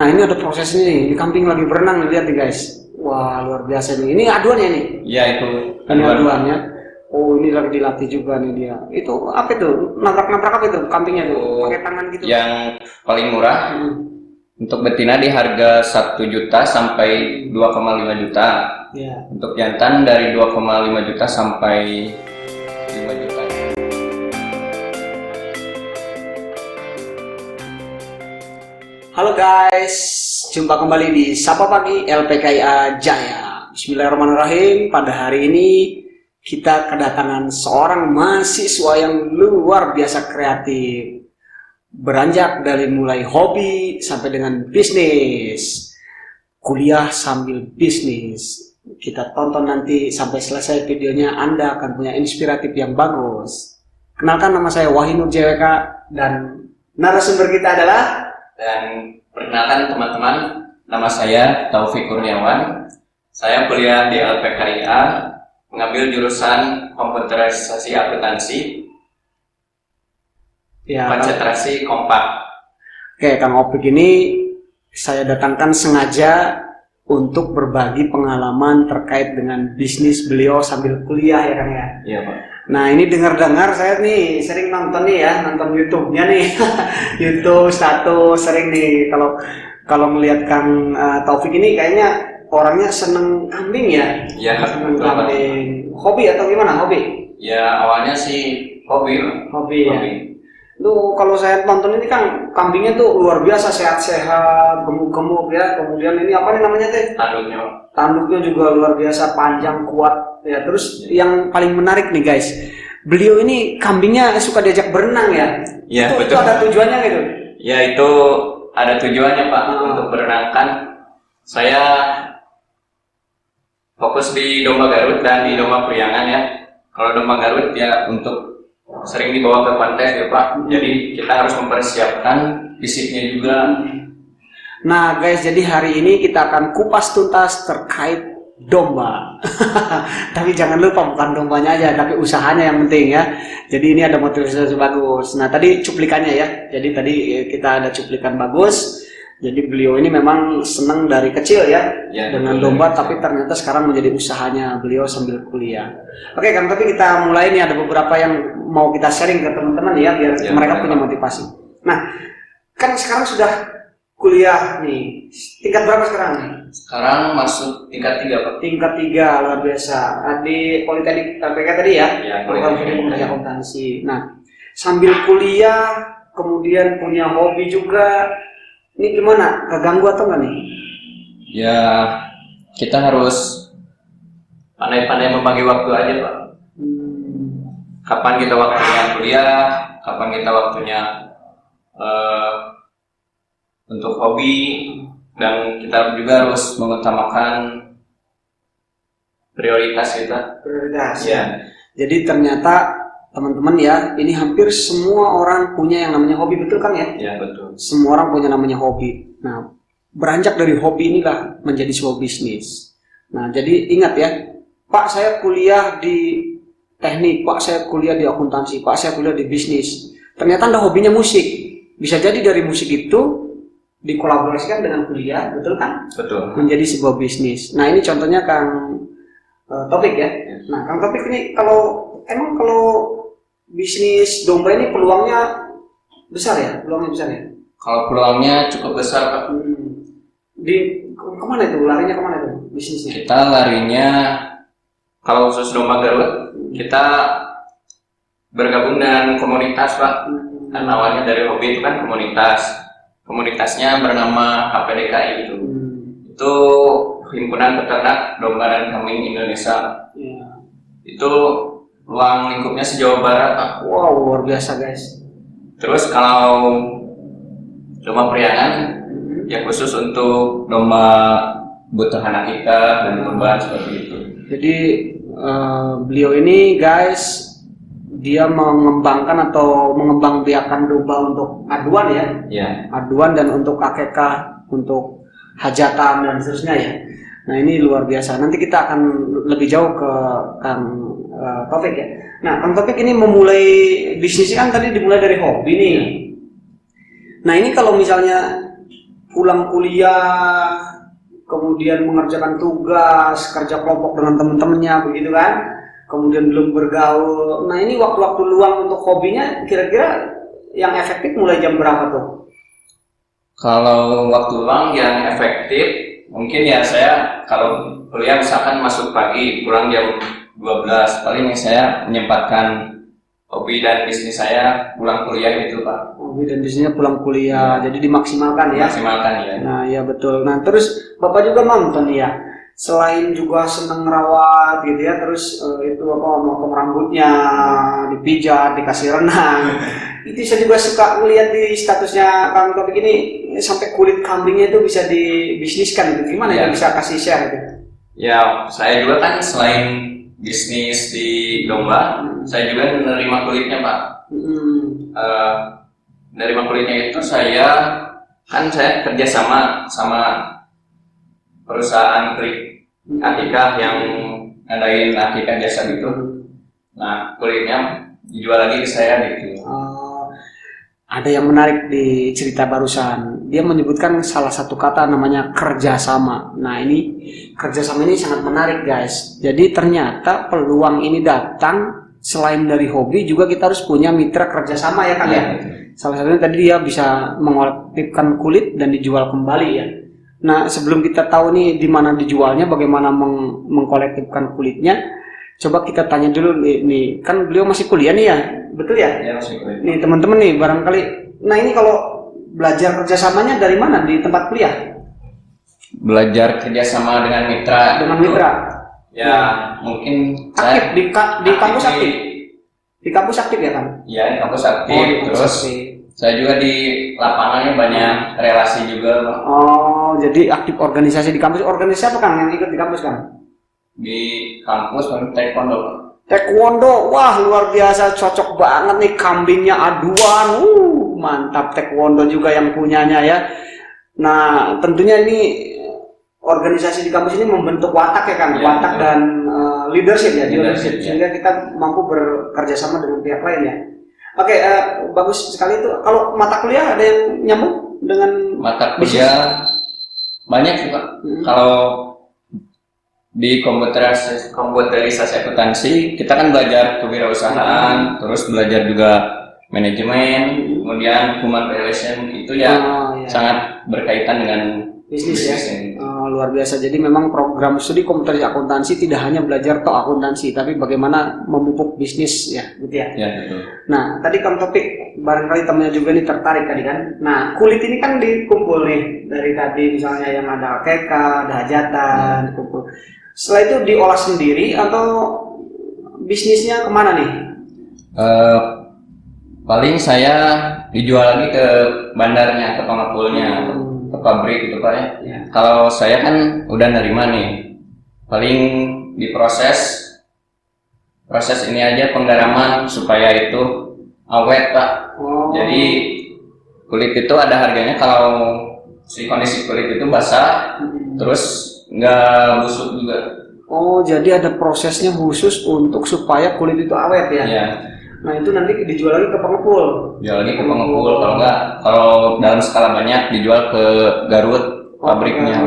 Nah ini ada prosesnya nih, ini kambing lagi berenang nih, lihat nih guys. Wah luar biasa nih, ini aduannya nih. Ya itu Ini aduannya. Oh ini lagi dilatih juga nih dia. Itu apa itu? Nabrak-nabrak apa itu kambingnya tuh? Pakai tangan gitu. yang paling murah. Untuk betina di harga 1 juta sampai 2,5 juta. Ya. Untuk jantan dari 2,5 juta sampai 5 juta. Halo guys, jumpa kembali di Sapa Pagi LPKIA Jaya. Bismillahirrahmanirrahim. Pada hari ini kita kedatangan seorang mahasiswa yang luar biasa kreatif. Beranjak dari mulai hobi sampai dengan bisnis. Kuliah sambil bisnis. Kita tonton nanti sampai selesai videonya, Anda akan punya inspiratif yang bagus. Kenalkan, nama saya Wahinur JWK dan narasumber kita adalah. Dan perkenalkan teman-teman, nama saya Taufik Kurniawan. Saya kuliah di LPKIA, mengambil jurusan komputerisasi akuntansi, Ya, konsentrasi kompak. Oke, Kang Opik ini saya datangkan sengaja untuk berbagi pengalaman terkait dengan bisnis beliau sambil kuliah ya Kang ya. Iya Pak. Nah ini dengar-dengar saya nih sering nonton nih ya, nonton YouTube-nya nih, YouTube status sering nih kalau melihat Kang Taufik ini kayaknya orangnya seneng kambing ya. Iya, Seneng betul, Pak. kambing. Hobi atau gimana hobi? Ya awalnya sih hobi, Pak. Hobi ya. Tuh kalau saya nonton ini kan kambingnya tuh luar biasa sehat-sehat, gemuk-gemuk ya. Kemudian ini apa nih namanya teh? Tanduknya, Pak. Tanduknya juga luar biasa panjang kuat ya. Terus yang paling menarik nih guys, beliau ini kambingnya suka diajak berenang ya. Iya, Itu betul. ada tujuannya gitu. Ya itu ada tujuannya Pak, untuk berenangkan. Saya fokus di domba Garut dan di domba Priangan ya. Kalau domba Garut ya untuk sering dibawa ke kontes ya Pak. Jadi kita harus mempersiapkan fisiknya juga. Nah guys, jadi hari ini kita akan kupas tuntas terkait domba. Tapi jangan lupa bukan dombanya aja, tapi usahanya yang penting ya. Jadi ini ada motivasi bagus. Nah tadi cuplikannya ya. Jadi tadi kita ada cuplikan bagus. Jadi beliau ini memang senang dari kecil ya, Ya, dengan betul. domba, tapi ternyata sekarang menjadi usahanya beliau sambil kuliah. Oke kan, tapi kita mulai nih, ada beberapa yang mau kita sharing ke teman-teman ya, biar Ya, mereka boleh, punya Pak. motivasi. Nah, kan sekarang sudah kuliah nih, tingkat berapa sekarang nih? Sekarang masuk tingkat 3 Pak. Tingkat 3, luar biasa. Di Politeknik LPK tadi ya, Ya, Politeknik Akuntansi. Nah, sambil kuliah, kemudian punya hobi juga. Ini gimana? Keganggu atau enggak nih? Ya kita harus pandai-pandai membagi waktu aja Pak. Kapan kita waktunya kuliah, kapan kita waktunya untuk hobi, dan kita juga harus mengutamakan prioritas kita. Prioritas. Ya, Jadi ternyata teman-teman ya, ini hampir semua orang punya yang namanya hobi, betul kan ya? ya betul. Semua orang punya namanya hobi. Nah, beranjak dari hobi inilah menjadi sebuah bisnis. Nah, jadi ingat ya, Pak saya kuliah di teknik, Pak saya kuliah di akuntansi, Pak saya kuliah di bisnis. Ternyata Anda hobinya musik. Bisa jadi dari musik itu dikolaborasikan dengan kuliah, betul kan? Betul. Menjadi sebuah bisnis. Nah, ini contohnya Kang Topik ya. Nah, Kang Topik ini kalau bisnis domba ini peluangnya besar ya? Peluangnya besar ya? Kalau peluangnya cukup besar Pak. Di kemana itu? Larinya kemana itu bisnisnya? Kita larinya, kalau khusus domba Garut, kita bergabung dengan komunitas Pak. Dan awalnya dari hobi itu kan komunitas. Komunitasnya bernama HPDKI itu. Itu Himpunan Peternak Domba dan Kambing Indonesia. Ya. Itu ruang lingkupnya sejauh barat Pak. Wow, luar biasa guys. Terus kalau domba Priangan ya khusus untuk domba butuh anak kita dan domba seperti itu. Jadi beliau ini guys, dia mengembangkan atau mengembangbiakan domba untuk aduan ya, Ya, aduan dan untuk akekah, untuk hajatan dan seterusnya ya. Nah ini luar biasa. Nanti kita akan lebih jauh ke Kang Taufik ya. Nah Kang Taufik ini memulai bisnisnya kan tadi dimulai dari hobi nih. Nah ini kalau misalnya pulang kuliah, kemudian mengerjakan tugas, kerja kelompok dengan teman-temannya, begitu kan? Kemudian belum bergaul. Nah ini waktu-waktu luang untuk hobinya kira-kira yang efektif mulai jam berapa tuh? Kalau waktu luang yang efektif, mungkin ya saya kalau kuliah misalkan masuk pagi, pulang jam 12, paling saya menyempatkan hobi dan bisnis saya pulang kuliah gitu Pak. Hobi dan bisnisnya pulang kuliah, jadi dimaksimalkan ya? Maksimalkan ya. Nah ya betul. Nah terus Bapak juga nonton ya? Selain juga seneng ngerawat gitu ya, terus itu apa, motong rambutnya, dipijat, dikasih renang. Itu saya juga suka melihat di statusnya Kang Topik ini sampai kulit kambingnya itu bisa dibisniskan gitu. Gimana ya, bisa kasih share gitu? Ya, saya juga kan selain bisnis di domba, saya juga menerima kulitnya Pak. Menerima kulitnya itu saya kerja sama perusahaan klik akikah yang ngadain akikah jasa gitu. Nah kulitnya dijual lagi ke saya gitu. Ada yang menarik di cerita barusan. Dia menyebutkan salah satu kata namanya kerjasama. Nah ini kerjasama ini sangat menarik guys. Jadi ternyata peluang ini datang selain dari hobi juga kita harus punya mitra kerjasama ya kan ya. Salah satunya tadi dia bisa mengolektifkan kulit dan dijual kembali ya. Nah sebelum kita tahu nih di mana dijualnya, bagaimana mengkolektifkan kulitnya, coba kita tanya dulu nih kan beliau masih kuliah nih ya, betul ya? Ya masih kuliah. Nih teman-teman nih barangkali, nah ini kalau belajar kerjasamanya dari mana di tempat kuliah? Belajar kerjasama dengan mitra. Dengan mitra? Ya mungkin aktif di kampus aktif? Di kampus aktif ya kan? Iya di kampus aktif, terus saya juga di lapangannya banyak relasi juga. Oh jadi aktif organisasi di kampus. Organisasi apa Kang yang ikut di kampus Kang? Di kampus taekwondo. Taekwondo, wah luar biasa, cocok banget nih, kambingnya aduan, mantap. Taekwondo juga yang punyanya ya. Nah tentunya ini organisasi di kampus ini membentuk watak ya kan, watak dan leadership ya, leadership sehingga kita mampu bekerja sama dengan pihak lain ya. Oke, bagus sekali itu. Kalau mata kuliah ada yang nyambung dengan mata kuliah banyak sih Pak. Kalau di komputerisasi akuntansi kita kan belajar kewirausahaan, terus belajar juga manajemen, kemudian human relation itu sangat berkaitan dengan bisnis ya. Luar biasa. Jadi memang program studi komputerisasi akuntansi tidak hanya belajar toh akuntansi, tapi bagaimana memupuk bisnis ya, gitu ya. Ya betul. Nah, tadi Kang Topik barangkali temannya juga nih tertarik tadi kan. Nah, kulit ini kan dikumpul nih dari tadi misalnya yang ada akeka, ada hajatan, dikumpul. Setelah itu diolah sendiri atau bisnisnya kemana nih? Paling saya dijual lagi ke bandarnya, ke pengepulnya, ke pabrik gitu Pak ya. Kalau saya kan udah nerima nih, paling diproses ini aja penggaraman supaya itu awet Pak. Jadi kulit itu ada harganya kalau si kondisi kulit itu basah, terus nggak busuk juga. Oh jadi ada prosesnya khusus untuk supaya kulit itu awet ya? Iya. Nah itu nanti dijual lagi ke pengepul. Dijual lagi ke pengepul, kalau enggak, kalau dalam skala banyak dijual ke Garut pabriknya.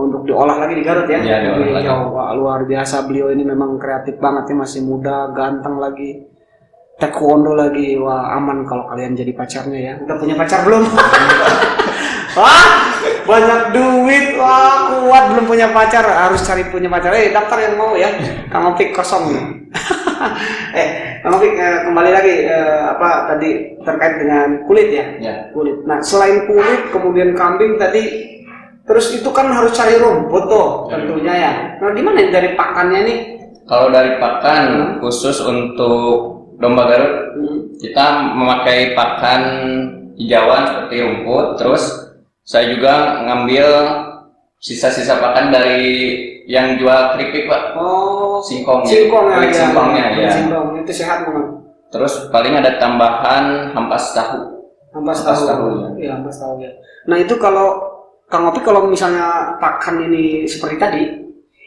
Untuk diolah lagi di Garut ya? Iya diolah lagi. Wah, luar biasa, beliau ini memang kreatif banget ya, masih muda, ganteng lagi, taekwondo lagi. Wah aman kalau kalian jadi pacarnya ya. Udah punya pacar belum? Wah banyak duit, wah kuat, belum punya pacar, harus cari punya pacar. Daftar yang mau ya, Kang Opik kosong. Kang Opik kembali lagi apa tadi terkait dengan kulit ya? Kulit. Nah selain kulit kemudian kambing tadi, terus itu kan harus cari rumput tuh tentunya ya. Nah di mana dari pakannya nih? Kalau dari pakan khusus untuk domba Garut, kita memakai pakan hijauan seperti rumput. Terus saya juga ngambil sisa-sisa pakan dari yang jual keripik Pak. Oh, singkongnya ya. Singkong itu sehat banget. Terus paling ada tambahan ampas tahu. Ampas tahu ya. Nah itu kalau Kang Opik kalau misalnya pakan ini seperti tadi,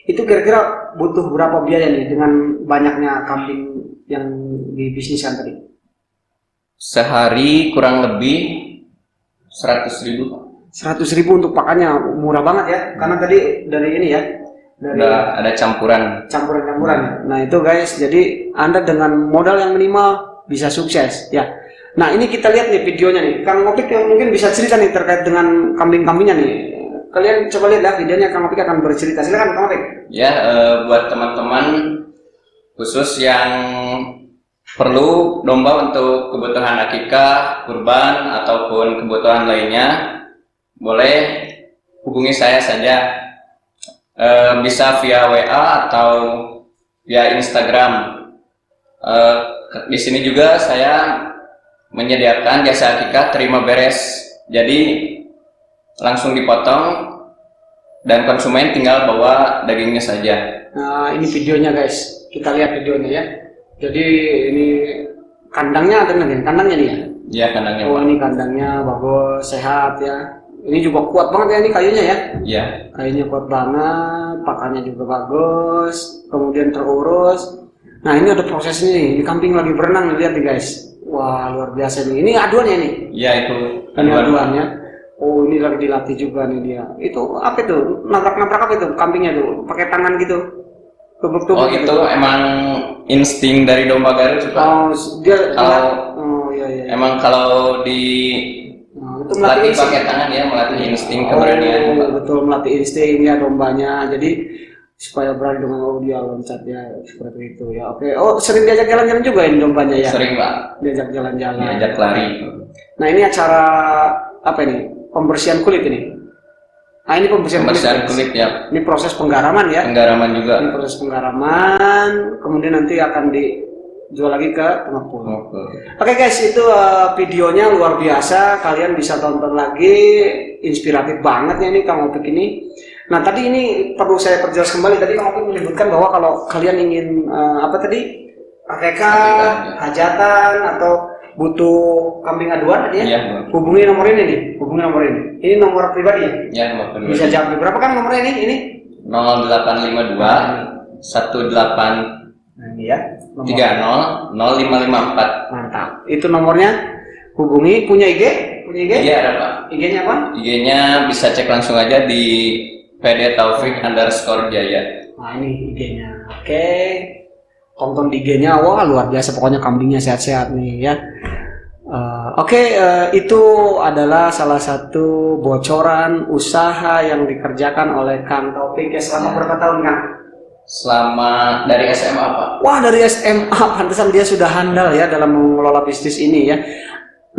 itu kira-kira butuh berapa biaya nih dengan banyaknya kambing yang dibisniskan tadi? Sehari kurang lebih 100.000. 100.000 untuk pakannya, murah banget ya. Karena tadi dari ini ya, dari Udah ada campuran. campuran. Nah itu guys, jadi Anda dengan modal yang minimal bisa sukses ya. Nah ini kita lihat nih videonya nih, Kang Opik yang mungkin bisa cerita nih terkait dengan kambing-kambingnya nih. Kalian coba lihat ya videonya, Kang Opik akan bercerita. Silakan Kang Opik. Ya, buat teman-teman khusus yang perlu domba untuk kebutuhan akikah, kurban, ataupun kebutuhan lainnya, boleh hubungi saya saja. Bisa via WA atau via Instagram. Di sini juga saya menyediakan jasa akikah terima beres. Jadi langsung dipotong dan konsumen tinggal bawa dagingnya saja. Nah ini videonya guys, kita lihat videonya ya. Jadi ini kandangnya ada nih, kandangnya nih ya. Ya, kandangnya. Oh ini kandangnya bagus, sehat ya. Ini juga kuat banget ya ini kayunya ya. Ya. Kayunya kuat banget, pakannya juga bagus, kemudian terurus. Nah ini ada prosesnya nih, ini kambing lagi berenang nih, lihat nih guys. Wah luar biasa nih. Ini aduannya nih. Ya itu. Ini aduannya. Oh ini lagi dilatih juga nih dia. Itu apa itu? Nabrak-nabrak apa itu? Kambingnya tuh pakai tangan gitu. Tubuk-tubuk. Oh itu emang insting dari domba Garut juga. Oh dia Kalau iya. emang kalau di Itu melatih pakai tangan ya, melatih insting keberanian. Betul, melatih insting ya dombanya. Jadi supaya berani dengan dia loncat ya seperti itu ya. Oke. Oh sering diajak jalan-jalan juga ini dombanya ya. Sering Pak. Diajak jalan-jalan. Diajak lari. Nah ini acara apa ini? Pembersihan kulit ini. Nah ini pembersihan kulit ya. Ini proses penggaraman ya. Penggaraman juga. Ini proses penggaraman, kemudian nanti akan dijual lagi ke pengepul. Oke guys, itu videonya luar biasa. Kalian bisa tonton lagi, inspiratif banget ya ini Kang Opik ini. Nah tadi ini perlu saya perjelas kembali. Tadi Kang Opik menyebutkan bahwa kalau kalian ingin apa tadi? Akekah, hajatan atau butuh kambing aduan tadi ya? Iya, hubungi nomor ini nih, hubungi nomor ini. Ini nomor pribadi ya? Ya, nomor pribadi. Bisa jawab berapa kan nomornya ini? Ini 0852 18 Nah, ini ya. 30 0554. Mantap. Itu nomornya. Hubungi. Punya IG? Punya IG? Iya ada Pak. IG-nya apa? IG-nya bisa cek langsung aja di pd_taufik_jaya. Nah ini IG-nya. Oke. Tonton di IG-nya. Wah luar biasa. Pokoknya kambingnya sehat-sehat nih ya. Itu adalah salah satu bocoran usaha yang dikerjakan oleh Kang Taufik ya selama berapa tahun Kang? Selama dari SMA Pak. Wah dari SMA, pantesan dia sudah handal ya dalam mengelola bisnis ini ya.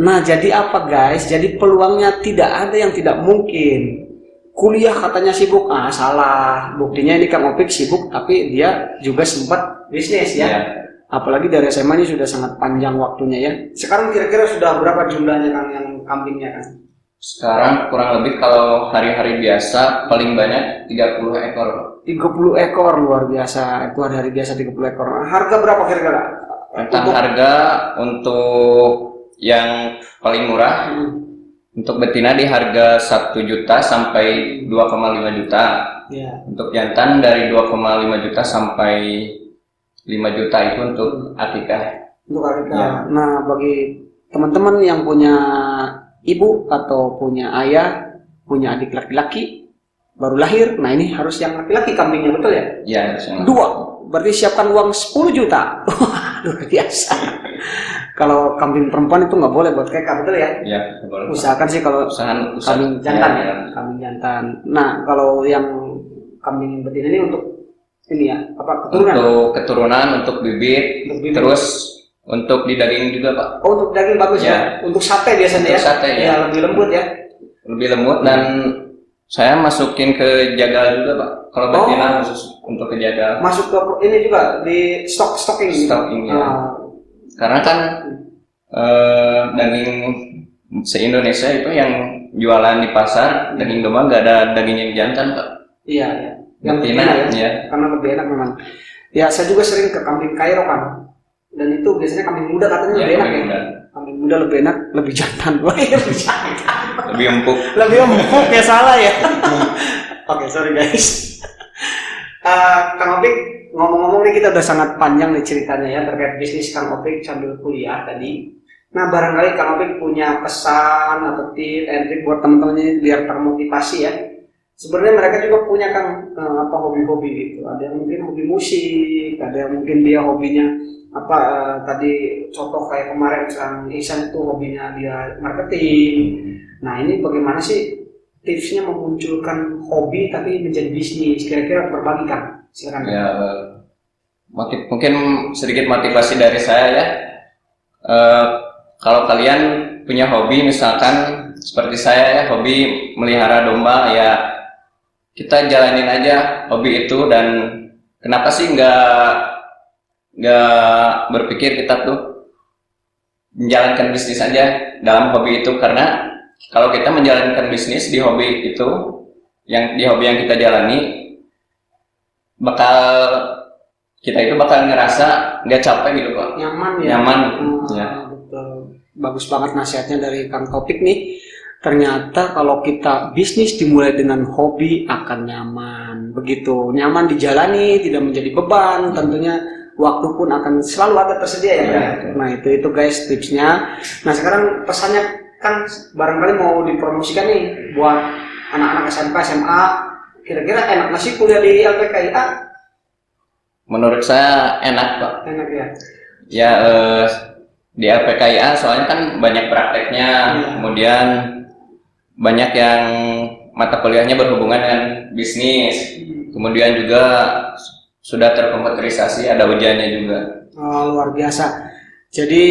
Nah jadi apa guys? Jadi peluangnya tidak ada yang tidak mungkin. Kuliah katanya sibuk, salah. Buktinya ini Kang Opik sibuk tapi dia juga sempat bisnis ya. Apalagi dari SMA ini sudah sangat panjang waktunya ya. Sekarang kira-kira sudah berapa jumlahnya Kang yang kambingnya Kang? Sekarang kurang lebih kalau hari-hari biasa paling banyak 30 ekor. 30 ekor luar biasa. Itu hari biasa 30 ekor. Harga berapa kira-kira? Harga untuk yang paling murah untuk betina di harga 1 juta sampai 2,5 juta. Ya. Untuk jantan dari 2,5 juta sampai 5 juta itu untuk akikah. Untuk akikah. Ya. Nah, bagi teman-teman yang punya ibu atau punya ayah, punya adik laki-laki baru lahir, nah ini harus yang laki-laki kambingnya, betul ya? Iya, harus yang laki-laki. 2, berarti siapkan uang 10 juta. Luar biasa. Kalau kambing perempuan itu nggak boleh buat kekar, betul ya? Iya, boleh. Usahakan sih kalau kambing jantan ya, kambing jantan. Nah, kalau yang kambing betina ini untuk ini ya, apa keturunan? Untuk keturunan, untuk bibit, terus untuk di daging juga Pak. Oh, untuk daging bagus ya? Untuk sate biasanya untuk ya? Sate ya. Lebih lembut ya? Lebih lembut dan saya masukin ke jagal juga Pak. Kalau betina khusus untuk ke jagal. Masuk ke ini juga di stocking. Stocking ya. Karena kan daging se-Indonesia itu yang jualan di pasar daging domba nggak ada daging yang jantan Pak. Iya. Yang betina ya. Karena lebih enak memang. Ya saya juga sering ke kambing Kairo kan. Dan itu biasanya kambing muda katanya lebih enak ya. Kambing muda lebih enak, lebih jantan. Lebih empuk. Lebih empuk ya salah ya. Oke, sorry guys. Kang Opik, ngomong-ngomong nih kita udah sangat panjang nih ceritanya ya terkait bisnis Kang Opik sambil kuliah tadi. Nah, barangkali Kang Opik punya pesan atau tips and trik buat teman-temannya biar termotivasi ya. Sebenarnya mereka juga punya kan hobi-hobi gitu. Ada yang mungkin hobi musik, ada yang mungkin dia hobinya tadi contoh kayak kemarin Ihsan itu hobinya dia marketing. Nah, ini bagaimana sih tipsnya memunculkan hobi tapi menjadi bisnis? Kira-kira berbagi kan? Silakan. Ya, mungkin sedikit motivasi dari saya ya. Kalau kalian punya hobi, misalkan seperti saya ya, hobi melihara domba, ya kita jalanin aja hobi itu. Dan kenapa sih nggak berpikir kita tuh menjalankan bisnis aja dalam hobi itu? Karena kalau kita menjalankan bisnis di hobi itu, yang kita jalani, kita itu bakal ngerasa nggak capek gitu kok. Nyaman ya. Ya. Betul. Bagus banget nasihatnya dari Kang Topik nih. Ternyata kalau kita bisnis dimulai dengan hobi akan nyaman. Begitu nyaman dijalani, tidak menjadi beban. Tentunya waktu pun akan selalu ada tersedia ya. Nah itu guys tipsnya. Nah sekarang pesannya kan barangkali mau dipromosikan nih buat anak-anak SMP, SMA. Kira-kira enak nggak sih kuliah di LPKIA? Menurut saya enak Pak. Enak ya. Ya di LPKIA soalnya kan banyak prakteknya, kemudian banyak yang mata kuliahnya berhubungan dengan bisnis, kemudian juga sudah terkomputerisasi, ada ujiannya juga. Oh, luar biasa. Jadi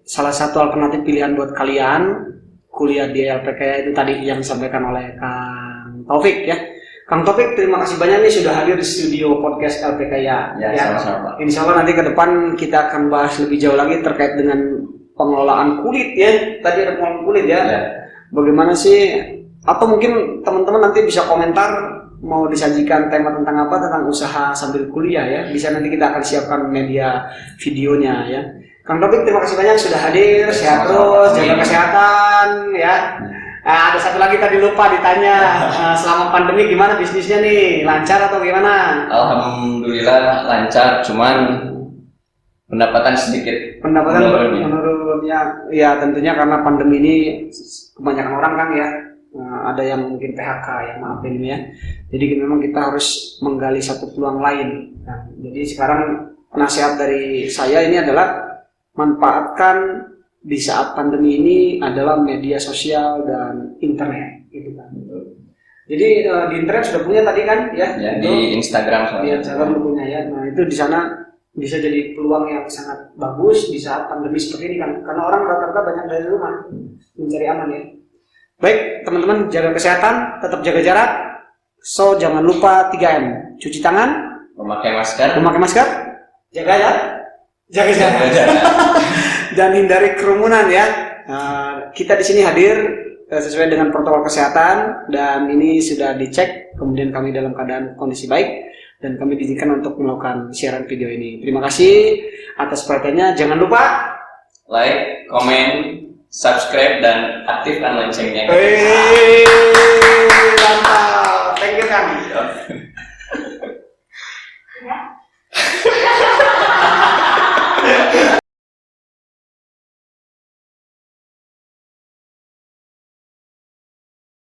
salah satu alternatif pilihan buat kalian kuliah di LPKIA itu tadi yang disampaikan oleh Kang Taufik ya. Kang Taufik, terima kasih banyak nih sudah hadir di studio podcast LPKIA. Ya, sama-sama. Insya Allah nanti ke depan kita akan bahas lebih jauh lagi terkait dengan pengelolaan kulit ya. Tadi ada pengelolaan kulit ya. Bagaimana sih? Atau mungkin teman-teman nanti bisa komentar mau disajikan tema tentang apa, tentang usaha sambil kuliah ya. Bisa nanti kita akan siapkan media videonya ya. Kang Taufik, terima kasih banyak sudah hadir. Sehat terus, jaga kesehatan ya. Nah, ada satu lagi tadi lupa ditanya, selama pandemi gimana bisnisnya nih? Lancar atau gimana? Alhamdulillah lancar, cuman pendapatan sedikit menurun ya tentunya karena pandemi ini kebanyakan orang kan ya, ada yang mungkin PHK ya, maafin ini ya. Jadi memang kita harus menggali satu peluang lain. Nah, jadi sekarang nasihat dari saya ini adalah manfaatkan di saat pandemi ini adalah media sosial dan internet gitu kan. Jadi di internet sudah punya tadi kan ya, di Instagram di Instagram punya ya. Nah itu di sana bisa jadi peluang yang sangat bagus di saat pandemi seperti ini kan, karena orang rata-rata banyak dari rumah mencari aman ya. Baik teman-teman, jaga kesehatan, tetap jaga jarak. So jangan lupa 3M, cuci tangan, memakai masker, jaga ya. Jaga dan hindari kerumunan ya. Kita di sini hadir sesuai dengan protokol kesehatan dan ini sudah dicek, kemudian kami dalam keadaan kondisi baik dan kami diizinkan untuk melakukan siaran video ini. Terima kasih atas perhatiannya. Jangan lupa like, komen, subscribe dan aktifkan loncengnya. Mantap. Thank you Kang.